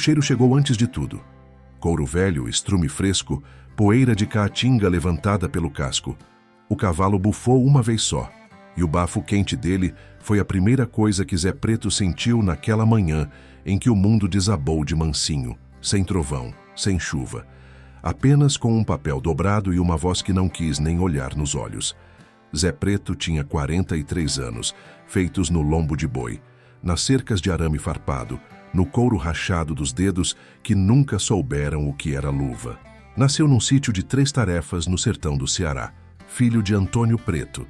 cheiro chegou antes de tudo. Couro velho, estrume fresco, poeira de caatinga levantada pelo casco. O cavalo bufou uma vez só, e o bafo quente dele foi a primeira coisa que Zé Preto sentiu naquela manhã em que o mundo desabou de mansinho, sem trovão, sem chuva, apenas com um papel dobrado e uma voz que não quis nem olhar nos olhos. Zé Preto tinha 43 anos, feitos no lombo de boi, nas cercas de arame farpado, no couro rachado dos dedos que nunca souberam o que era luva. Nasceu num sítio de 3 tarefas no sertão do Ceará, filho de Antônio Preto,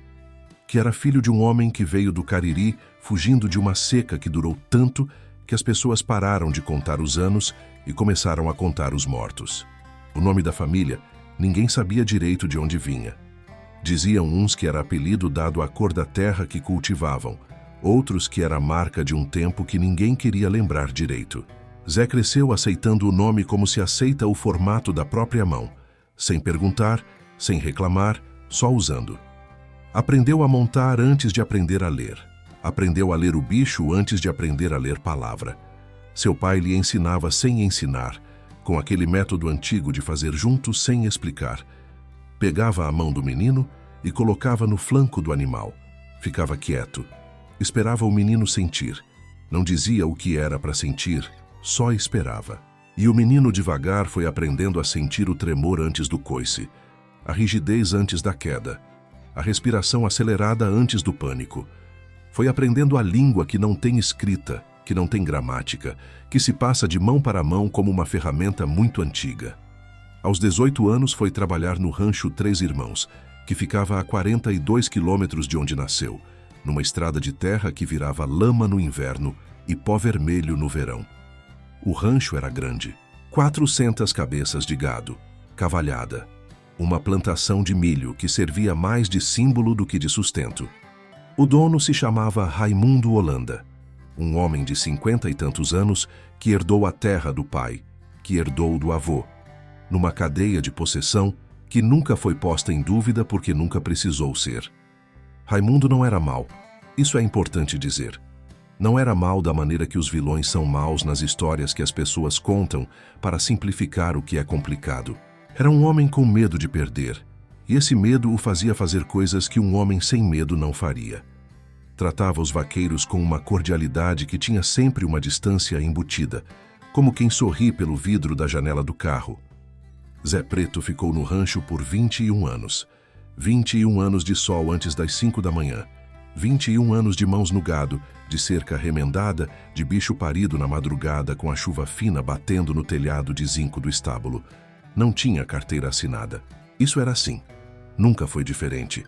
que era filho de um homem que veio do Cariri fugindo de uma seca que durou tanto que as pessoas pararam de contar os anos e começaram a contar os mortos. O nome da família, ninguém sabia direito de onde vinha. Diziam uns que era apelido dado à cor da terra que cultivavam, outros que era a marca de um tempo que ninguém queria lembrar direito. Zé cresceu aceitando o nome como se aceita o formato da própria mão, sem perguntar, sem reclamar, só usando. Aprendeu a montar antes de aprender a ler. Aprendeu a ler o bicho antes de aprender a ler palavra. Seu pai lhe ensinava sem ensinar, com aquele método antigo de fazer juntos sem explicar. Pegava a mão do menino e colocava no flanco do animal. Ficava quieto. Esperava o menino sentir. Não dizia o que era para sentir, só esperava. E o menino devagar foi aprendendo a sentir o tremor antes do coice, a rigidez antes da queda, a respiração acelerada antes do pânico. Foi aprendendo a língua que não tem escrita, que não tem gramática, que se passa de mão para mão como uma ferramenta muito antiga. Aos 18 anos foi trabalhar no rancho Três Irmãos, que ficava a 42 quilômetros de onde nasceu, numa estrada de terra que virava lama no inverno e pó vermelho no verão. O rancho era grande, 400 cabeças de gado, cavalhada, uma plantação de milho que servia mais de símbolo do que de sustento. O dono se chamava Raimundo Holanda, um homem de 50 e tantos anos que herdou a terra do pai, que herdou do avô, numa cadeia de possessão que nunca foi posta em dúvida porque nunca precisou ser. Raimundo não era mau, isso é importante dizer. Não era mau da maneira que os vilões são maus nas histórias que as pessoas contam para simplificar o que é complicado. Era um homem com medo de perder, e esse medo o fazia fazer coisas que um homem sem medo não faria. Tratava os vaqueiros com uma cordialidade que tinha sempre uma distância embutida, como quem sorri pelo vidro da janela do carro. Zé Preto ficou no rancho por 21 anos. 21 anos de sol antes das 5 da manhã. 21 anos de mãos no gado, de cerca remendada, de bicho parido na madrugada com a chuva fina batendo no telhado de zinco do estábulo. Não tinha carteira assinada. Isso era assim. Nunca foi diferente.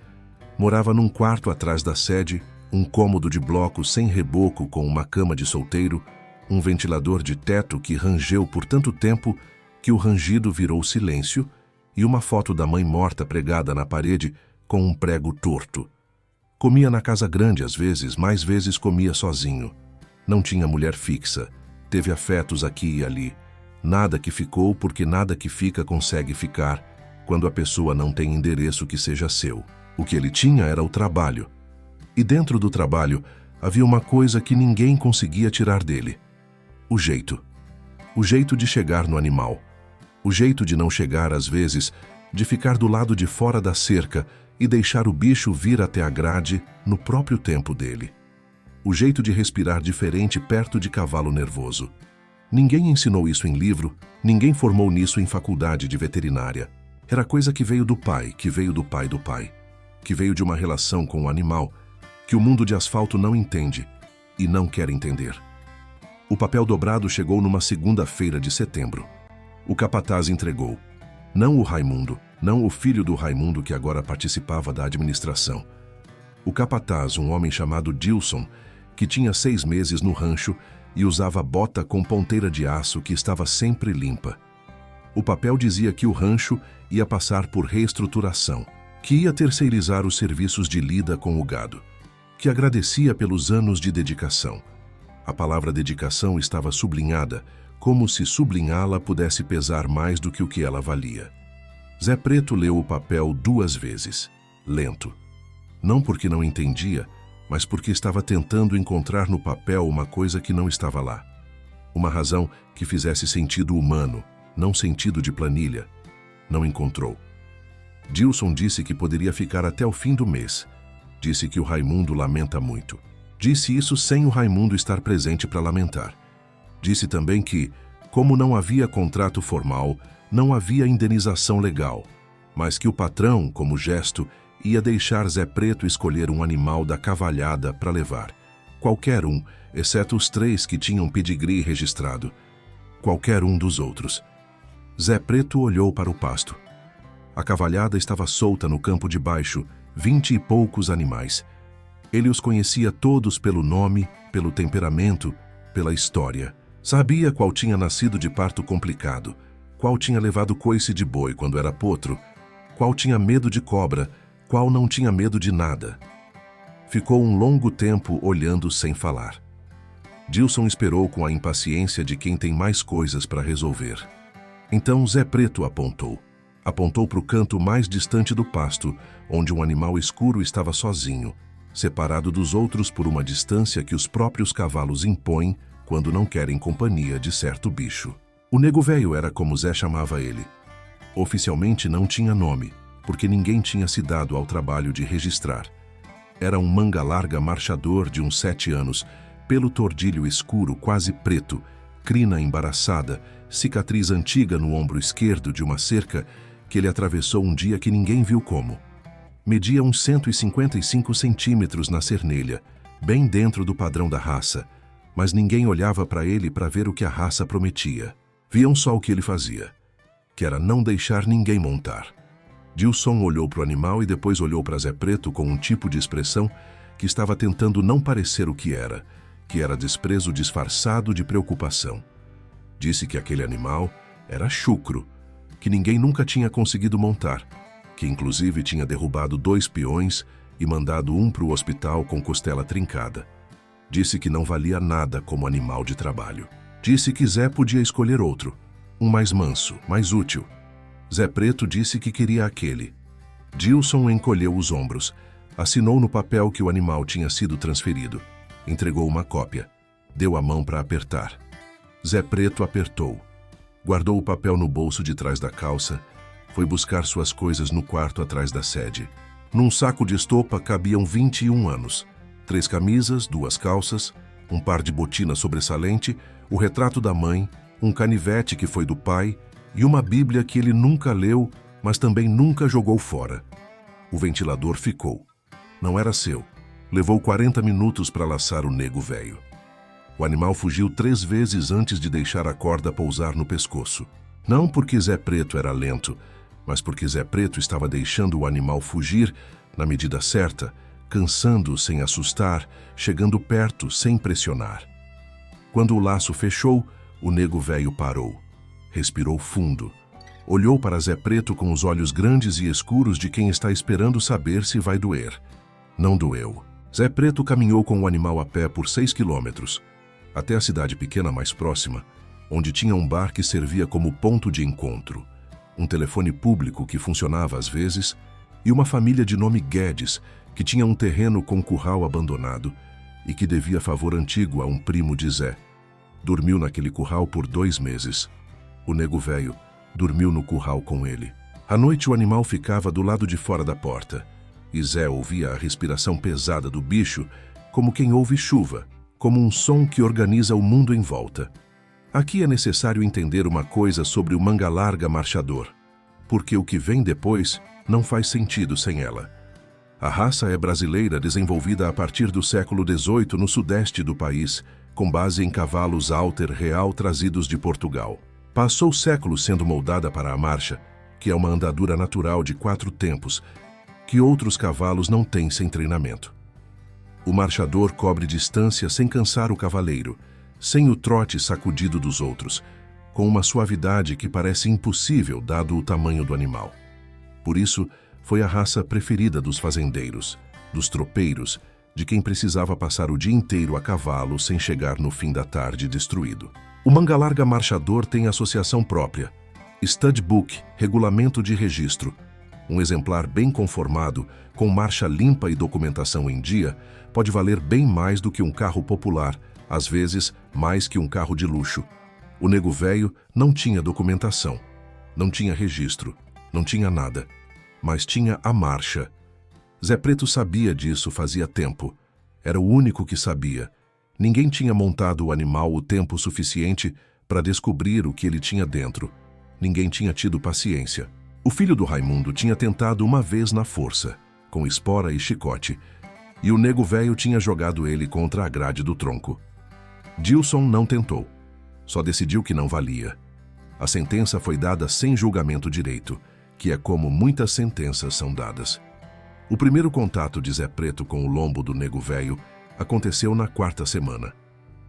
Morava num quarto atrás da sede, um cômodo de bloco sem reboco com uma cama de solteiro, um ventilador de teto que rangeu por tanto tempo que o rangido virou silêncio e uma foto da mãe morta pregada na parede com um prego torto. Comia na casa grande às vezes, mais vezes comia sozinho. Não tinha mulher fixa, teve afetos aqui e ali. Nada que ficou porque nada que fica consegue ficar quando a pessoa não tem endereço que seja seu. O que ele tinha era o trabalho. E dentro do trabalho havia uma coisa que ninguém conseguia tirar dele. O jeito. O jeito de chegar no animal. O jeito de não chegar às vezes, de ficar do lado de fora da cerca e deixar o bicho vir até a grade no próprio tempo dele. O jeito de respirar diferente perto de cavalo nervoso. Ninguém ensinou isso em livro, ninguém formou nisso em faculdade de veterinária. Era coisa que veio do pai, que veio do pai do pai, que veio de uma relação com o animal, que o mundo de asfalto não entende e não quer entender. O papel dobrado chegou numa segunda-feira de setembro. O capataz entregou. Não o Raimundo, não o filho do Raimundo que agora participava da administração. O capataz, um homem chamado Dilson, que tinha 6 meses no rancho e usava bota com ponteira de aço que estava sempre limpa. O papel dizia que o rancho ia passar por reestruturação, que ia terceirizar os serviços de lida com o gado, que agradecia pelos anos de dedicação. A palavra dedicação estava sublinhada, como se sublinhá-la pudesse pesar mais do que o que ela valia. Zé Preto leu o papel 2 vezes, lento. Não porque não entendia, mas porque estava tentando encontrar no papel uma coisa que não estava lá. Uma razão que fizesse sentido humano, não sentido de planilha. Não encontrou. Dilson disse que poderia ficar até o fim do mês. Disse que o Raimundo lamenta muito. Disse isso sem o Raimundo estar presente para lamentar. Disse também que, como não havia contrato formal, não havia indenização legal, mas que o patrão, como gesto, ia deixar Zé Preto escolher um animal da cavalhada para levar. Qualquer um, exceto os 3 que tinham pedigree registrado. Qualquer um dos outros. Zé Preto olhou para o pasto. A cavalhada estava solta no campo de baixo, 20 e poucos animais. Ele os conhecia todos pelo nome, pelo temperamento, pela história. Sabia qual tinha nascido de parto complicado, qual tinha levado coice de boi quando era potro, qual tinha medo de cobra, qual não tinha medo de nada. Ficou um longo tempo olhando sem falar. Dilson esperou com a impaciência de quem tem mais coisas para resolver. Então Zé Preto apontou. Apontou para o canto mais distante do pasto, onde um animal escuro estava sozinho, separado dos outros por uma distância que os próprios cavalos impõem quando não querem companhia de certo bicho. O nego velho era como Zé chamava ele. Oficialmente não tinha nome, porque ninguém tinha se dado ao trabalho de registrar. Era um manga larga marchador de uns 7 anos, pelo tordilho escuro quase preto, crina embaraçada, cicatriz antiga no ombro esquerdo de uma cerca que ele atravessou um dia que ninguém viu como. Media uns 155 centímetros na cernelha, bem dentro do padrão da raça, mas ninguém olhava para ele para ver o que a raça prometia. Viam só o que ele fazia, que era não deixar ninguém montar. Dilson olhou para o animal e depois olhou para Zé Preto com um tipo de expressão que estava tentando não parecer o que era desprezo disfarçado de preocupação. Disse que aquele animal era chucro, que ninguém nunca tinha conseguido montar, que inclusive tinha derrubado 2 peões e mandado um para o hospital com costela trincada. Disse que não valia nada como animal de trabalho. Disse que Zé podia escolher outro, um mais manso, mais útil. Zé Preto disse que queria aquele. Dilson encolheu os ombros, assinou no papel que o animal tinha sido transferido, entregou uma cópia, deu a mão para apertar. Zé Preto apertou. Guardou o papel no bolso de trás da calça, foi buscar suas coisas no quarto atrás da sede. Num saco de estopa cabiam 21 anos. 3 camisas, 2 calças, um par de botina sobressalente, o retrato da mãe, um canivete que foi do pai e uma bíblia que ele nunca leu, mas também nunca jogou fora. O ventilador ficou. Não era seu. Levou 40 minutos para laçar o nego velho. O animal fugiu 3 vezes antes de deixar a corda pousar no pescoço. Não porque Zé Preto era lento, mas porque Zé Preto estava deixando o animal fugir na medida certa, cansando sem assustar, chegando perto sem pressionar. Quando o laço fechou, o nego velho parou. Respirou fundo. Olhou para Zé Preto com os olhos grandes e escuros de quem está esperando saber se vai doer. Não doeu. Zé Preto caminhou com o animal a pé por 6 quilômetros, até a cidade pequena mais próxima, onde tinha um bar que servia como ponto de encontro, um telefone público que funcionava às vezes e uma família de nome Guedes, que tinha um terreno com curral abandonado e que devia favor antigo a um primo de Zé. Dormiu naquele curral por 2 meses. O nego velho dormiu no curral com ele. À noite o animal ficava do lado de fora da porta, e Zé ouvia a respiração pesada do bicho como quem ouve chuva, como um som que organiza o mundo em volta. Aqui é necessário entender uma coisa sobre o manga larga marchador, porque o que vem depois não faz sentido sem ela. A raça é brasileira, desenvolvida a partir do século XVIII no sudeste do país, com base em cavalos Alter Real trazidos de Portugal. Passou séculos sendo moldada para a marcha, que é uma andadura natural de 4 tempos, que outros cavalos não têm sem treinamento. O marchador cobre distância sem cansar o cavaleiro, sem o trote sacudido dos outros, com uma suavidade que parece impossível dado o tamanho do animal. Por isso, foi a raça preferida dos fazendeiros, dos tropeiros, de quem precisava passar o dia inteiro a cavalo sem chegar no fim da tarde destruído. O manga larga marchador tem associação própria, Stud Book, regulamento de registro. Um exemplar bem conformado, com marcha limpa e documentação em dia, pode valer bem mais do que um carro popular, às vezes mais que um carro de luxo. O nego velho não tinha documentação, não tinha registro, não tinha nada, mas tinha a marcha. Zé Preto sabia disso fazia tempo. Era o único que sabia. Ninguém tinha montado o animal o tempo suficiente para descobrir o que ele tinha dentro. Ninguém tinha tido paciência. O filho do Raimundo tinha tentado uma vez na força, com espora e chicote, e o nego velho tinha jogado ele contra a grade do tronco. Dilson não tentou. Só decidiu que não valia. A sentença foi dada sem julgamento direito, que é como muitas sentenças são dadas. O primeiro contato de Zé Preto com o lombo do nego velho aconteceu na 4ª semana.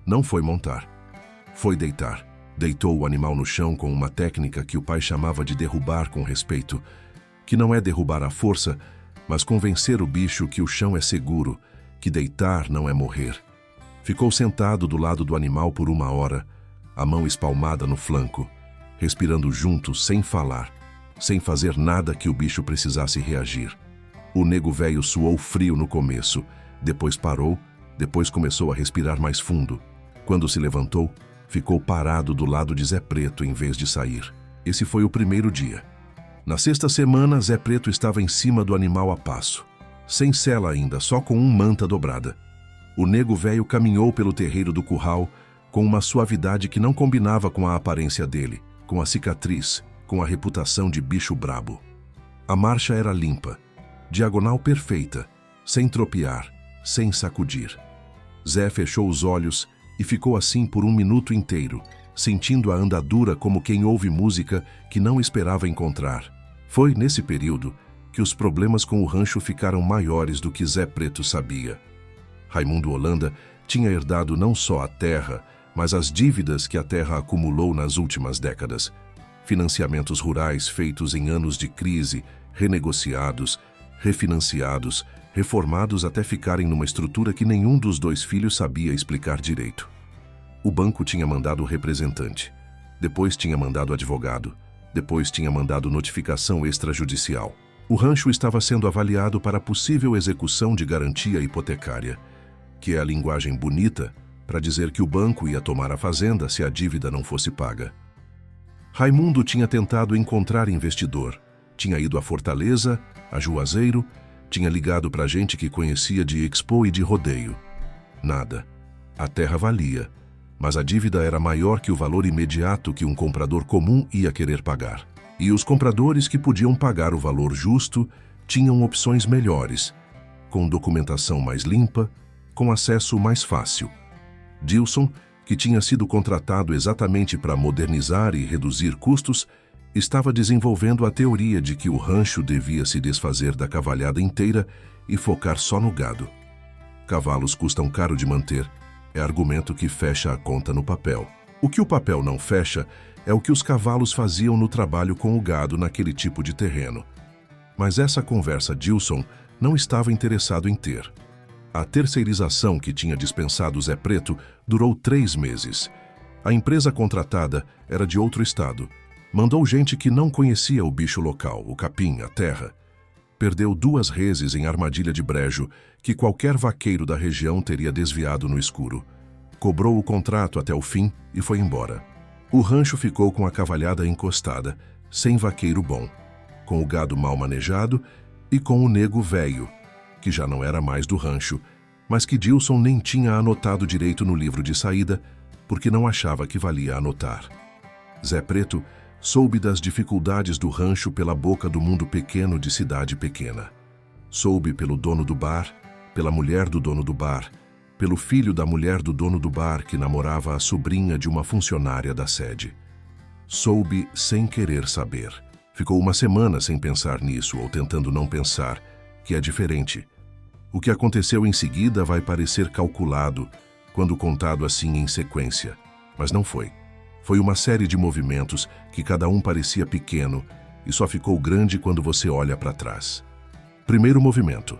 Não foi montar. Foi deitar. Deitou o animal no chão com uma técnica que o pai chamava de derrubar com respeito, que não é derrubar à força, mas convencer o bicho que o chão é seguro, que deitar não é morrer. Ficou sentado do lado do animal por 1 hora, a mão espalmada no flanco, respirando junto, sem falar, sem fazer nada que o bicho precisasse reagir. O nego velho suou frio no começo, depois parou, depois começou a respirar mais fundo. Quando se levantou, ficou parado do lado de Zé Preto em vez de sair. Esse foi o primeiro dia. Na 6ª semana, Zé Preto estava em cima do animal a passo, sem sela ainda, só com um manta dobrada. O nego velho caminhou pelo terreiro do curral com uma suavidade que não combinava com a aparência dele, com a cicatriz, com a reputação de bicho brabo. A marcha era limpa, diagonal perfeita, sem tropear, sem sacudir. Zé fechou os olhos e ficou assim por 1 minuto inteiro, sentindo a andadura como quem ouve música que não esperava encontrar. Foi nesse período que os problemas com o rancho ficaram maiores do que Zé Preto sabia. Raimundo Holanda tinha herdado não só a terra, mas as dívidas que a terra acumulou nas últimas décadas. Financiamentos rurais feitos em anos de crise, renegociados, refinanciados, reformados até ficarem numa estrutura que nenhum dos 2 filhos sabia explicar direito. O banco tinha mandado representante, depois tinha mandado advogado, depois tinha mandado notificação extrajudicial. O rancho estava sendo avaliado para possível execução de garantia hipotecária, que é a linguagem bonita para dizer que o banco ia tomar a fazenda se a dívida não fosse paga. Raimundo tinha tentado encontrar investidor, tinha ido a Fortaleza, a Juazeiro, tinha ligado para gente que conhecia de expo e de rodeio. Nada. A terra valia, mas a dívida era maior que o valor imediato que um comprador comum ia querer pagar. E os compradores que podiam pagar o valor justo tinham opções melhores, com documentação mais limpa, com acesso mais fácil. Dilson, que tinha sido contratado exatamente para modernizar e reduzir custos, estava desenvolvendo a teoria de que o rancho devia se desfazer da cavalhada inteira e focar só no gado. Cavalos custam caro de manter, é argumento que fecha a conta no papel. O que o papel não fecha é o que os cavalos faziam no trabalho com o gado naquele tipo de terreno. Mas essa conversa Dilson não estava interessado em ter. A terceirização que tinha dispensado Zé Preto durou 3 meses. A empresa contratada era de outro estado. Mandou gente que não conhecia o bicho local, o capim, a terra. Perdeu 2 reses em armadilha de brejo que qualquer vaqueiro da região teria desviado no escuro. Cobrou o contrato até o fim e foi embora. O rancho ficou com a cavalhada encostada, sem vaqueiro bom, com o gado mal manejado e com o nego velho, que já não era mais do rancho, mas que Dilson nem tinha anotado direito no livro de saída, porque não achava que valia anotar. Zé Preto soube das dificuldades do rancho pela boca do mundo pequeno de cidade pequena. Soube pelo dono do bar, pela mulher do dono do bar, pelo filho da mulher do dono do bar que namorava a sobrinha de uma funcionária da sede. Soube sem querer saber. Ficou 1 semana sem pensar nisso ou tentando não pensar, que é diferente. O que aconteceu em seguida vai parecer calculado quando contado assim em sequência, mas não foi. Foi uma série de movimentos que cada um parecia pequeno e só ficou grande quando você olha para trás. Primeiro movimento.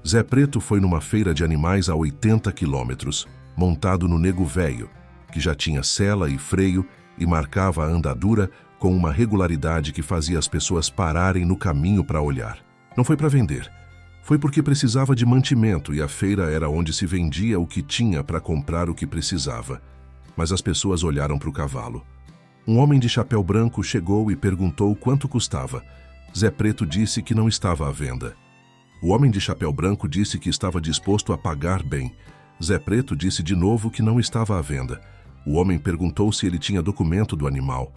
Zé Preto foi numa feira de animais a 80 quilômetros, montado no nego velho, que já tinha sela e freio e marcava a andadura com uma regularidade que fazia as pessoas pararem no caminho para olhar. Não foi para vender. Foi porque precisava de mantimento e a feira era onde se vendia o que tinha para comprar o que precisava. Mas as pessoas olharam para o cavalo. Um homem de chapéu branco chegou e perguntou quanto custava. Zé Preto disse que não estava à venda. O homem de chapéu branco disse que estava disposto a pagar bem. Zé Preto disse de novo que não estava à venda. O homem perguntou se ele tinha documento do animal.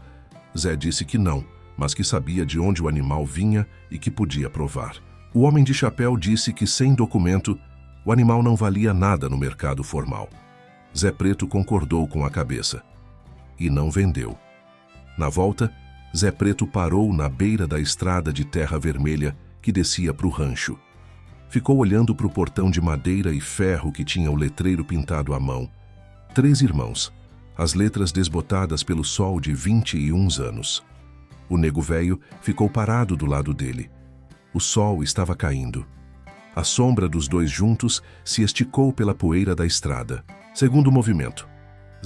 Zé disse que não, mas que sabia de onde o animal vinha e que podia provar. O homem de chapéu disse que sem documento, o animal não valia nada no mercado formal. Zé Preto concordou com a cabeça. E não vendeu. Na volta, Zé Preto parou na beira da estrada de terra vermelha que descia para o rancho. Ficou olhando para o portão de madeira e ferro que tinha o letreiro pintado à mão. 3 irmãos, as letras desbotadas pelo sol de 21 anos. O nego velho ficou parado do lado dele. O sol estava caindo. A sombra dos dois juntos se esticou pela poeira da estrada. Segundo movimento,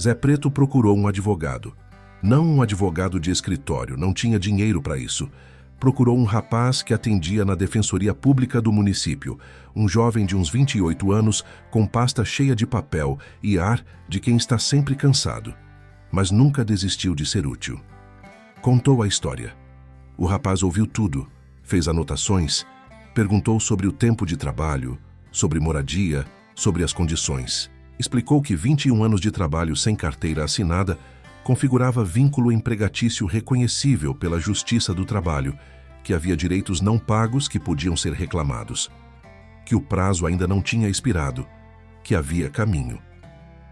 Zé Preto procurou um advogado. Não um advogado de escritório, não tinha dinheiro para isso. Procurou um rapaz que atendia na Defensoria Pública do município, um jovem de uns 28 anos, com pasta cheia de papel e ar de quem está sempre cansado, mas nunca desistiu de ser útil. Contou a história. O rapaz ouviu tudo, fez anotações, perguntou sobre o tempo de trabalho, sobre moradia, sobre as condições. Explicou que 21 anos de trabalho sem carteira assinada configurava vínculo empregatício reconhecível pela Justiça do Trabalho, que havia direitos não pagos que podiam ser reclamados, que o prazo ainda não tinha expirado, que havia caminho.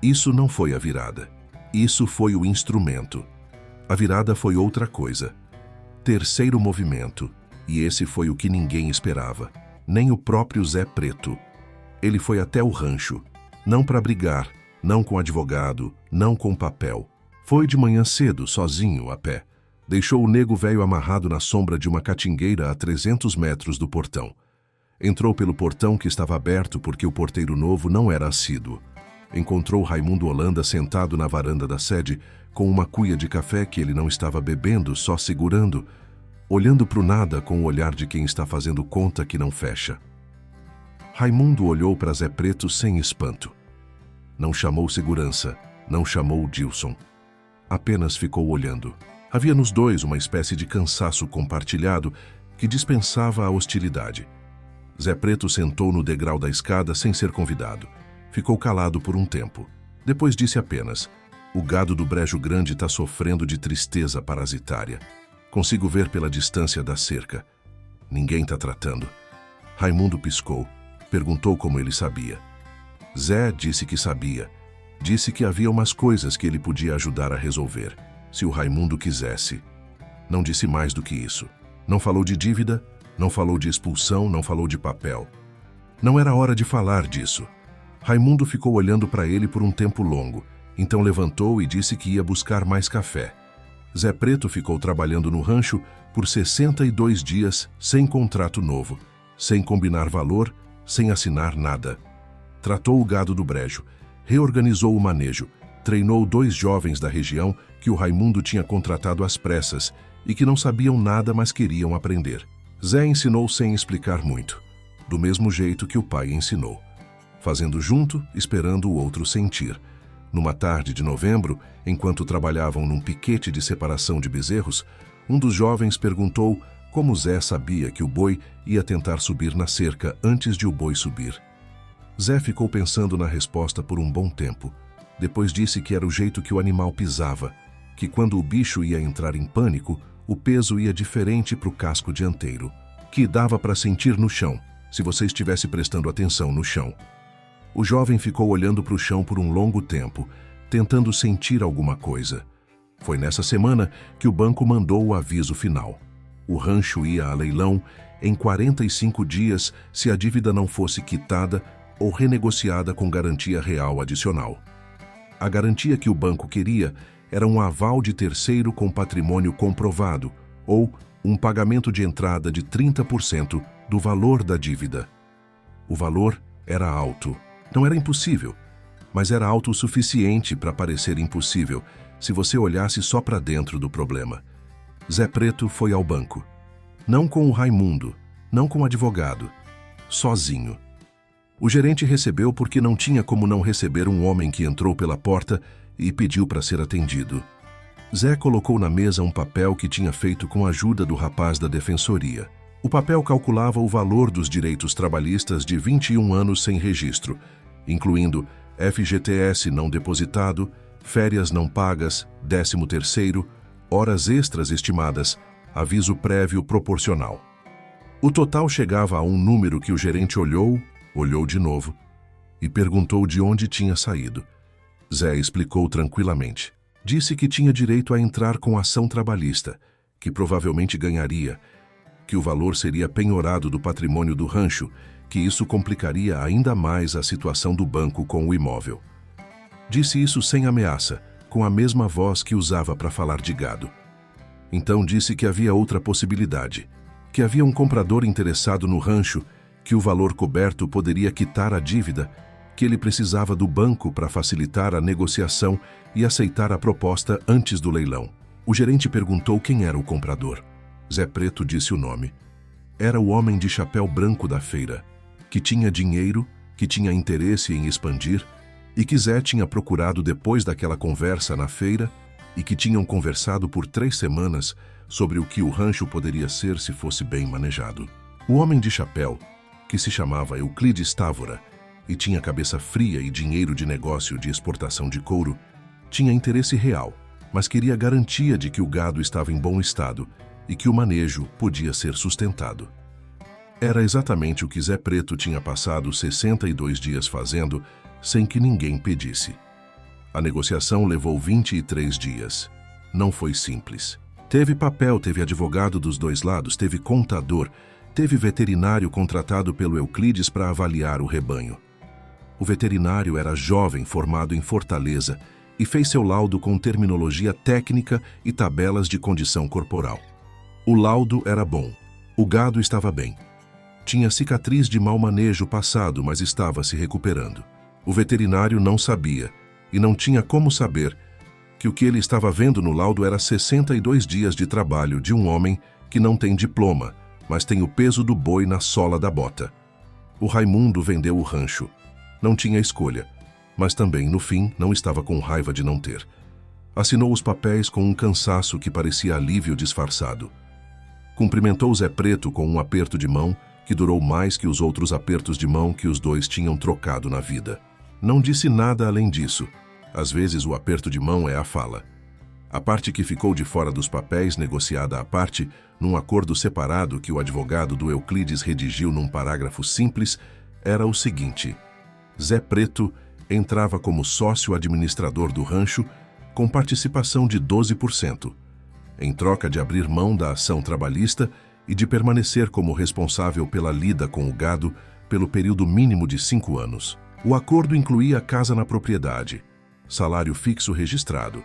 Isso não foi a virada. Isso foi o instrumento. A virada foi outra coisa. Terceiro movimento, e esse foi o que ninguém esperava, nem o próprio Zé Preto. Ele foi até o rancho, não para brigar, não com advogado, não com papel. Foi de manhã cedo, sozinho, a pé. Deixou o nego velho amarrado na sombra de uma catingueira a 300 metros do portão. Entrou pelo portão que estava aberto porque o porteiro novo não era assíduo. Encontrou Raimundo Holanda sentado na varanda da sede, com uma cuia de café que ele não estava bebendo, só segurando, olhando para o nada com o olhar de quem está fazendo conta que não fecha. Raimundo olhou para Zé Preto sem espanto. Não chamou segurança, não chamou o Dilson. Apenas ficou olhando. Havia nos dois uma espécie de cansaço compartilhado que dispensava a hostilidade. Zé Preto sentou no degrau da escada sem ser convidado. Ficou calado por um tempo. Depois disse apenas: "O gado do Brejo Grande está sofrendo de tristeza parasitária. Consigo ver pela distância da cerca. Ninguém está tratando." Raimundo piscou. Perguntou como ele sabia. Zé disse que sabia. Disse que havia umas coisas que ele podia ajudar a resolver, se o Raimundo quisesse. Não disse mais do que isso. Não falou de dívida, não falou de expulsão, não falou de papel. Não era hora de falar disso. Raimundo ficou olhando para ele por um tempo longo, então levantou e disse que ia buscar mais café. Zé Preto ficou trabalhando no rancho por 62 dias sem contrato novo, sem combinar valor, sem assinar nada. Tratou o gado do brejo, reorganizou o manejo, treinou 2 jovens da região que o Raimundo tinha contratado às pressas e que não sabiam nada, mas queriam aprender. Zé ensinou sem explicar muito, do mesmo jeito que o pai ensinou, fazendo junto, esperando o outro sentir. Numa tarde de novembro, enquanto trabalhavam num piquete de separação de bezerros, um dos jovens perguntou como Zé sabia que o boi ia tentar subir na cerca antes de o boi subir. Zé ficou pensando na resposta por um bom tempo. Depois disse que era o jeito que o animal pisava, que quando o bicho ia entrar em pânico, o peso ia diferente para o casco dianteiro, que dava para sentir no chão, se você estivesse prestando atenção no chão. O jovem ficou olhando para o chão por um longo tempo, tentando sentir alguma coisa. Foi nessa semana que o banco mandou o aviso final. O rancho ia a leilão em 45 dias se a dívida não fosse quitada ou renegociada com garantia real adicional. A garantia que o banco queria era um aval de terceiro com patrimônio comprovado ou um pagamento de entrada de 30% do valor da dívida. O valor era alto. Não era impossível, mas era alto o suficiente para parecer impossível se você olhasse só para dentro do problema. Zé Preto foi ao banco. Não com o Raimundo, não com o advogado. sozinho. O gerente recebeu porque não tinha como não receber um homem que entrou pela porta e pediu para ser atendido. Zé colocou na mesa um papel que tinha feito com a ajuda do rapaz da defensoria. O papel calculava o valor dos direitos trabalhistas de 21 anos sem registro, incluindo FGTS não depositado, férias não pagas, 13º, horas extras estimadas, aviso prévio proporcional. O total chegava a um número que o gerente olhou de novo e perguntou de onde tinha saído. Zé explicou tranquilamente. Disse que tinha direito a entrar com ação trabalhista, que provavelmente ganharia, que o valor seria penhorado do patrimônio do rancho, que isso complicaria ainda mais a situação do banco com o imóvel. Disse isso sem ameaça, com a mesma voz que usava para falar de gado. Então disse que havia outra possibilidade, que havia um comprador interessado no rancho, que o valor coberto poderia quitar a dívida, que ele precisava do banco para facilitar a negociação e aceitar a proposta antes do leilão. O gerente perguntou quem era o comprador. Zé Preto disse o nome. Era o homem de chapéu branco da feira, que tinha dinheiro, que tinha interesse em expandir, e que Zé tinha procurado depois daquela conversa na feira e que tinham conversado por 3 semanas sobre o que o rancho poderia ser se fosse bem manejado. O homem de chapéu, que se chamava Euclides Távora, e tinha cabeça fria e dinheiro de negócio de exportação de couro, tinha interesse real, mas queria garantia de que o gado estava em bom estado e que o manejo podia ser sustentado. Era exatamente o que Zé Preto tinha passado 62 dias fazendo sem que ninguém pedisse. A negociação levou 23 dias. Não foi simples. Teve papel, teve advogado dos 2 lados, teve contador, teve veterinário contratado pelo Euclides para avaliar o rebanho. O veterinário era jovem, formado em Fortaleza, e fez seu laudo com terminologia técnica e tabelas de condição corporal. O laudo era bom. O gado estava bem. Tinha cicatriz de mau manejo passado, mas estava se recuperando. O veterinário não sabia, e não tinha como saber, que o que ele estava vendo no laudo era 62 dias de trabalho de um homem que não tem diploma, mas tem o peso do boi na sola da bota. O Raimundo vendeu o rancho. Não tinha escolha, mas também, no fim, não estava com raiva de não ter. Assinou os papéis com um cansaço que parecia alívio disfarçado. Cumprimentou Zé Preto com um aperto de mão que durou mais que os outros apertos de mão que os dois tinham trocado na vida. Não disse nada além disso. Às vezes o aperto de mão é a fala. A parte que ficou de fora dos papéis, negociada à parte, num acordo separado que o advogado do Euclides redigiu num parágrafo simples, era o seguinte: Zé Preto entrava como sócio administrador do rancho com participação de 12%, em troca de abrir mão da ação trabalhista e de permanecer como responsável pela lida com o gado pelo período mínimo de 5 anos. O acordo incluía casa na propriedade, salário fixo registrado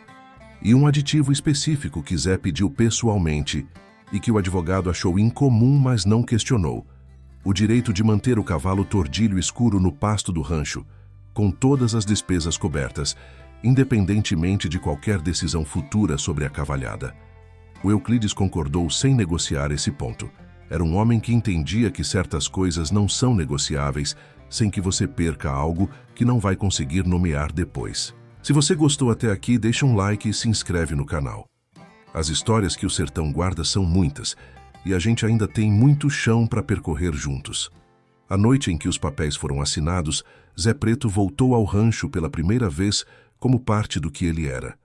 e um aditivo específico que Zé pediu pessoalmente e que o advogado achou incomum, mas não questionou: o direito de manter o cavalo tordilho escuro no pasto do rancho, com todas as despesas cobertas, independentemente de qualquer decisão futura sobre a cavalhada. O Euclides concordou sem negociar esse ponto. Era um homem que entendia que certas coisas não são negociáveis sem que você perca algo que não vai conseguir nomear depois. Se você gostou até aqui, deixa um like e se inscreve no canal. As histórias que o sertão guarda são muitas, e a gente ainda tem muito chão para percorrer juntos. A noite em que os papéis foram assinados, Zé Preto voltou ao rancho pela primeira vez como parte do que ele era.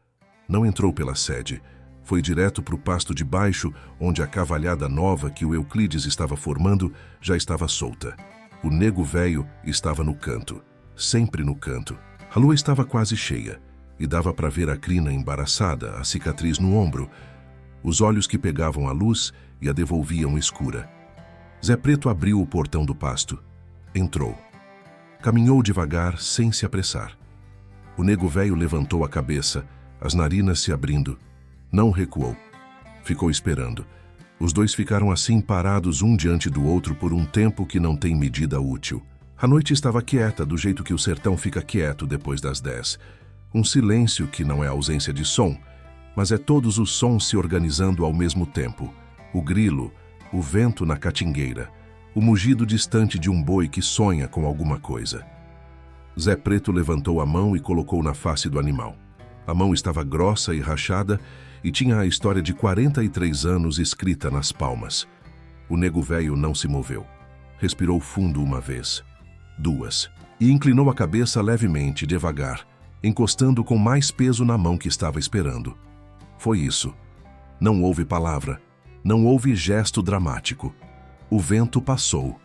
Não entrou pela sede. Foi direto para o pasto de baixo, onde a cavalhada nova que o Euclides estava formando já estava solta. O nego velho estava no canto, sempre no canto. A lua estava quase cheia, e dava para ver a crina embaraçada, a cicatriz no ombro, os olhos que pegavam a luz e a devolviam escura. Zé Preto abriu o portão do pasto. Entrou. Caminhou devagar, sem se apressar. O nego velho levantou a cabeça, as narinas se abrindo. Não recuou. Ficou esperando. Os dois ficaram assim parados um diante do outro por um tempo que não tem medida útil. A noite estava quieta, do jeito que o sertão fica quieto depois das 10. Um silêncio que não é ausência de som, mas é todos os sons se organizando ao mesmo tempo. O grilo, o vento na catingueira, o mugido distante de um boi que sonha com alguma coisa. Zé Preto levantou a mão e colocou na face do animal. A mão estava grossa e rachada e tinha a história de 43 anos escrita nas palmas. O nego velho não se moveu. Respirou fundo uma vez, duas, e inclinou a cabeça levemente, devagar, encostando com mais peso na mão que estava esperando. Foi isso. Não houve palavra, não houve gesto dramático. O vento passou.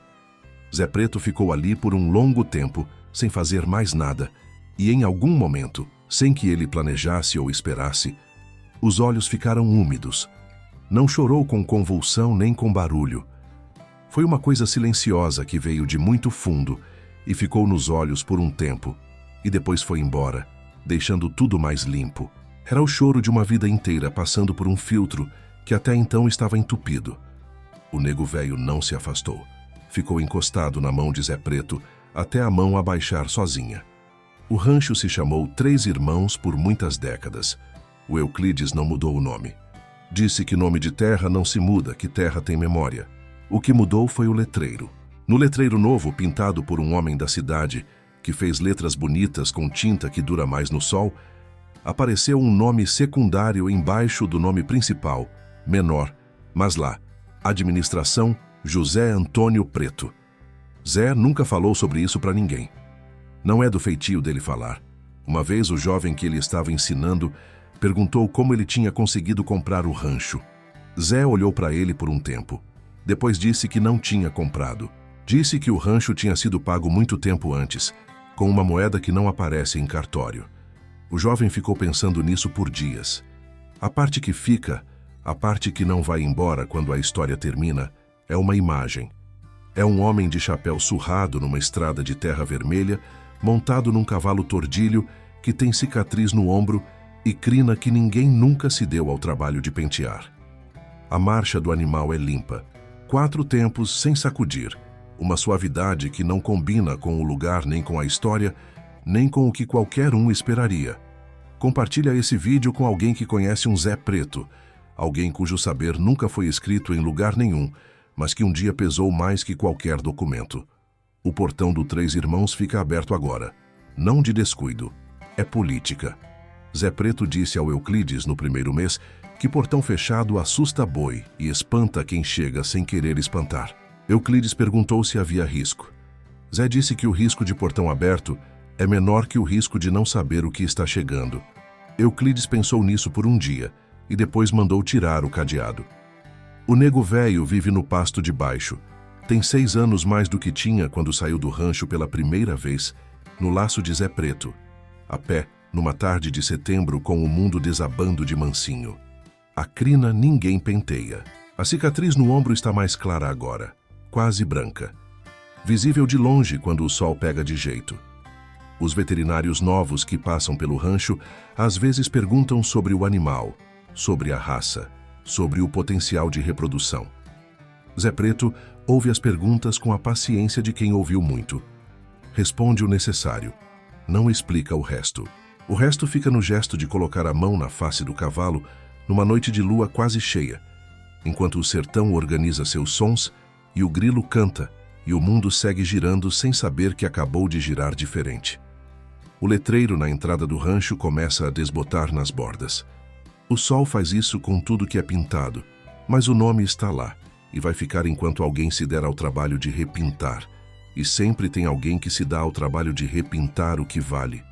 Zé Preto ficou ali por um longo tempo, sem fazer mais nada, e em algum momento, sem que ele planejasse ou esperasse, os olhos ficaram úmidos. Não chorou com convulsão nem com barulho. Foi uma coisa silenciosa que veio de muito fundo e ficou nos olhos por um tempo, e depois foi embora, deixando tudo mais limpo. Era o choro de uma vida inteira passando por um filtro que até então estava entupido. O nego velho não se afastou. Ficou encostado na mão de Zé Preto até a mão abaixar sozinha. O rancho se chamou Três Irmãos por muitas décadas. O Euclides não mudou o nome. Disse que nome de terra não se muda, que terra tem memória. O que mudou foi o letreiro. No letreiro novo, pintado por um homem da cidade, que fez letras bonitas com tinta que dura mais no sol, apareceu um nome secundário embaixo do nome principal, menor, mas lá, Administração José Antônio Preto. Zé nunca falou sobre isso para ninguém. Não é do feitio dele falar. Uma vez o jovem que ele estava ensinando perguntou como ele tinha conseguido comprar o rancho. Zé olhou para ele por um tempo. Depois disse que não tinha comprado. Disse que o rancho tinha sido pago muito tempo antes, com uma moeda que não aparece em cartório. O jovem ficou pensando nisso por dias. A parte que fica, a parte que não vai embora quando a história termina, é uma imagem. É um homem de chapéu surrado numa estrada de terra vermelha, montado num cavalo tordilho que tem cicatriz no ombro e crina que ninguém nunca se deu ao trabalho de pentear. A marcha do animal é limpa, 4 tempos sem sacudir, uma suavidade que não combina com o lugar nem com a história, nem com o que qualquer um esperaria. Compartilha esse vídeo com alguém que conhece um Zé Preto, alguém cujo saber nunca foi escrito em lugar nenhum, mas que um dia pesou mais que qualquer documento. O portão do Três Irmãos fica aberto agora. Não de descuido. É política. Zé Preto disse ao Euclides no primeiro mês que portão fechado assusta boi e espanta quem chega sem querer espantar. Euclides perguntou se havia risco. Zé disse que o risco de portão aberto é menor que o risco de não saber o que está chegando. Euclides pensou nisso por um dia e depois mandou tirar o cadeado. O nego velho vive no pasto de baixo. Tem 6 anos mais do que tinha quando saiu do rancho pela primeira vez, no laço de Zé Preto, a pé, numa tarde de setembro com o mundo desabando de mansinho. A crina ninguém penteia. A cicatriz no ombro está mais clara agora, quase branca. Visível de longe quando o sol pega de jeito. Os veterinários novos que passam pelo rancho às vezes perguntam sobre o animal, sobre a raça, sobre o potencial de reprodução. Zé Preto ouve as perguntas com a paciência de quem ouviu muito. Responde o necessário. Não explica o resto. O resto fica no gesto de colocar a mão na face do cavalo numa noite de lua quase cheia, enquanto o sertão organiza seus sons e o grilo canta e o mundo segue girando sem saber que acabou de girar diferente. O letreiro na entrada do rancho começa a desbotar nas bordas. O sol faz isso com tudo que é pintado, mas o nome está lá e vai ficar enquanto alguém se der ao trabalho de repintar. E sempre tem alguém que se dá ao trabalho de repintar o que vale.